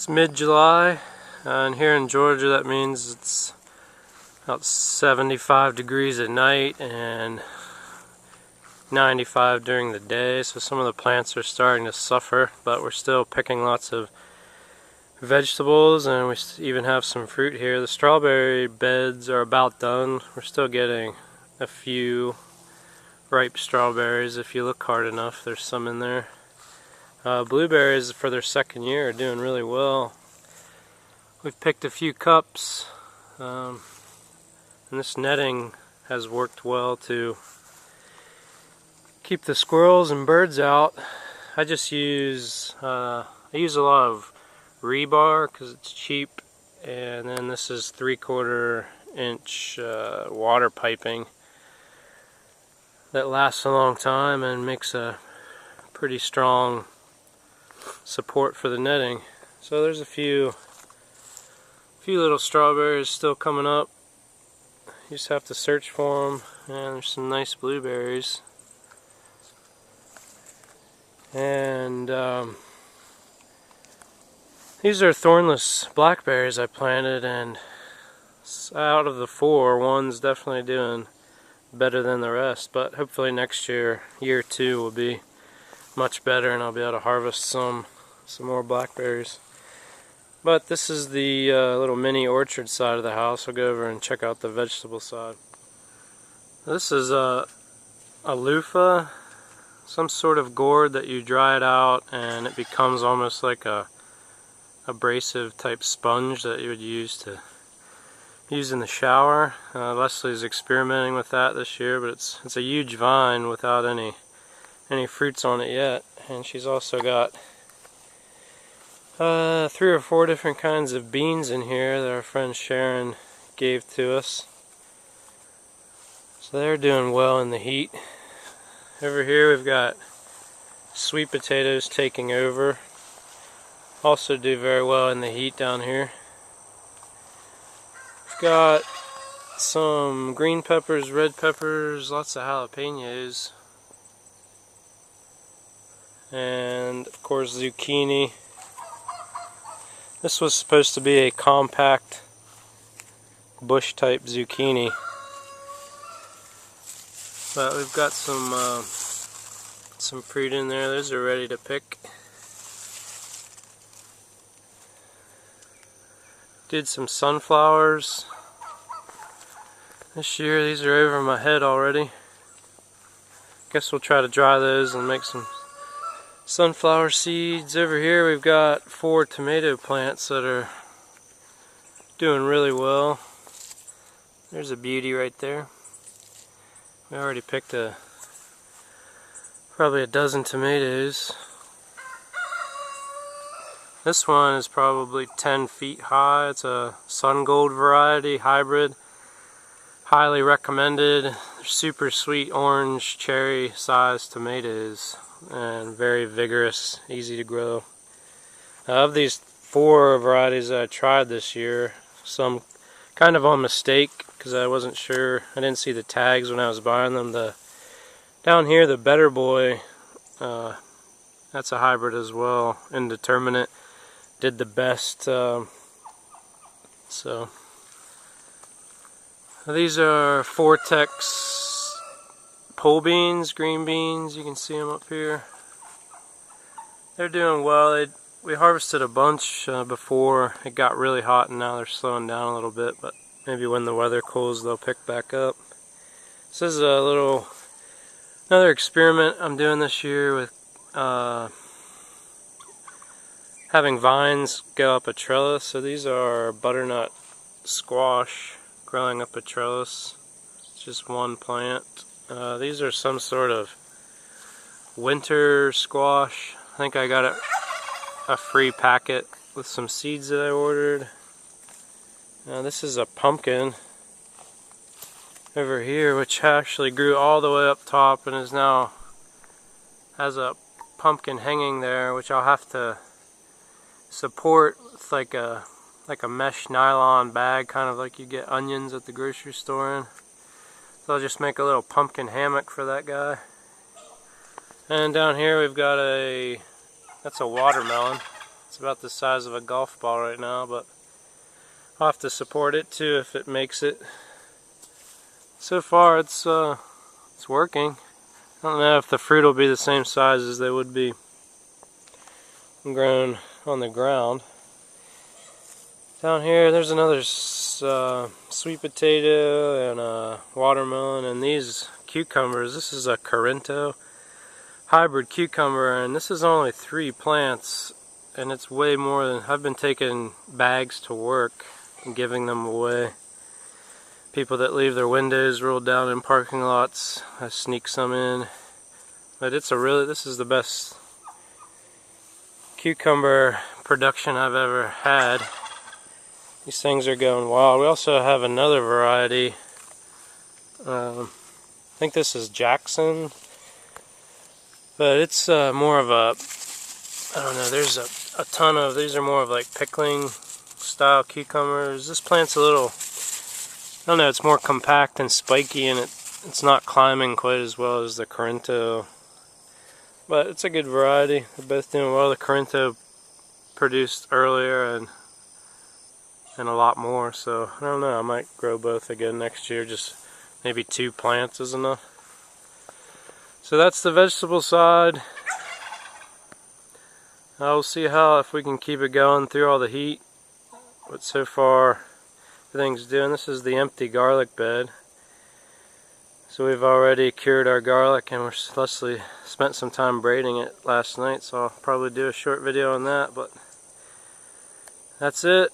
It's mid-July, and here in Georgia that means it's about 75 degrees at night and 95 during the day, so some of the plants are starting to suffer, but we're still picking lots of vegetables, and we even have some fruit here. The strawberry beds are about done. We're still getting a few ripe strawberries. If you look hard enough, there's some in there. Blueberries for their second year are doing really well. We've picked a few cups, and this netting has worked well to keep the squirrels and birds out. I just use I use a lot of rebar because it's cheap, and then this is 3/4 inch water piping that lasts a long time and makes a pretty strong support for the netting. So there's a few little strawberries still coming up. You just have to search for them, and there's some nice blueberries. And these are thornless blackberries I planted, and out of the 4, one's definitely doing better than the rest, but hopefully next year, year 2, will be much better and I'll be able to harvest some more blackberries. But this is the little mini orchard side of the house. I'll go over and check out the vegetable side. This is a loofah, some sort of gourd that you dry it out and it becomes almost like a abrasive type sponge that you would use in the shower. Leslie's experimenting with that this year, but it's a huge vine without any fruits on it yet, and she's also got 3 or 4 different kinds of beans in here that our friend Sharon gave to us. So they're doing well in the heat. Over here we've got sweet potatoes taking over. Also do very well in the heat down here. We've got some green peppers, red peppers, lots of jalapenos, and of course zucchini. This was supposed to be a compact bush type zucchini, but we've got some fruit in there. Those are ready to pick. Did some sunflowers this year. These are over my head already. Guess we'll try to dry those and make some sunflower seeds. Over here we've got 4 tomato plants that are doing really well. There's a beauty right there. We already picked probably a dozen tomatoes. This one is probably 10 feet high. It's a sun gold variety hybrid. Highly recommended. They're super sweet orange cherry sized tomatoes and very vigorous, easy to grow. Of these 4 varieties that I tried this year, some kind of on mistake because I wasn't sure. I didn't see the tags when I was buying them. Down here, the Better Boy, that's a hybrid as well, indeterminate, did the best. So these are Vortex pole beans, green beans. You can see them up here. They're doing well. We harvested a bunch before it got really hot, and now they're slowing down a little bit, but maybe when the weather cools they'll pick back up. This is another experiment I'm doing this year with having vines go up a trellis. So these are butternut squash growing up a trellis. It's just one plant. These are some sort of winter squash. I think I got a free packet with some seeds that I ordered. Now this is a pumpkin over here, which actually grew all the way up top and is now has a pumpkin hanging there, which I'll have to support with like a mesh nylon bag, kind of like you get onions at the grocery store in. So I'll just make a little pumpkin hammock for that guy. And down here we've got that's a watermelon. It's about the size of a golf ball right now, but I'll have to support it too if it makes it. So far it's working. I don't know if the fruit will be the same size as they would be grown on the ground. Down here there's another sweet potato and a watermelon, and these cucumbers. This is a Corinto hybrid cucumber, and this is only 3 plants, and it's way more than I've been taking bags to work and giving them away. People that leave their windows rolled down in parking lots, I sneak some in. But this is the best cucumber production I've ever had. These things are going wild. We also have another variety. I think this is Jackson, but it's more of a, I don't know, there's a ton of, these are more of like pickling style cucumbers. This plant's a little, I don't know, it's more compact and spiky, and it's not climbing quite as well as the Corinto. But it's a good variety. They're both doing well. The Corinto produced earlier and a lot more, so I don't know, I might grow both again next year. Just maybe 2 plants is enough. So that's the vegetable side. I'll see if we can keep it going through all the heat. But so far everything's doing. This is the empty garlic bed. So we've already cured our garlic, and Leslie spent some time braiding it last night, so I'll probably do a short video on that. But that's it.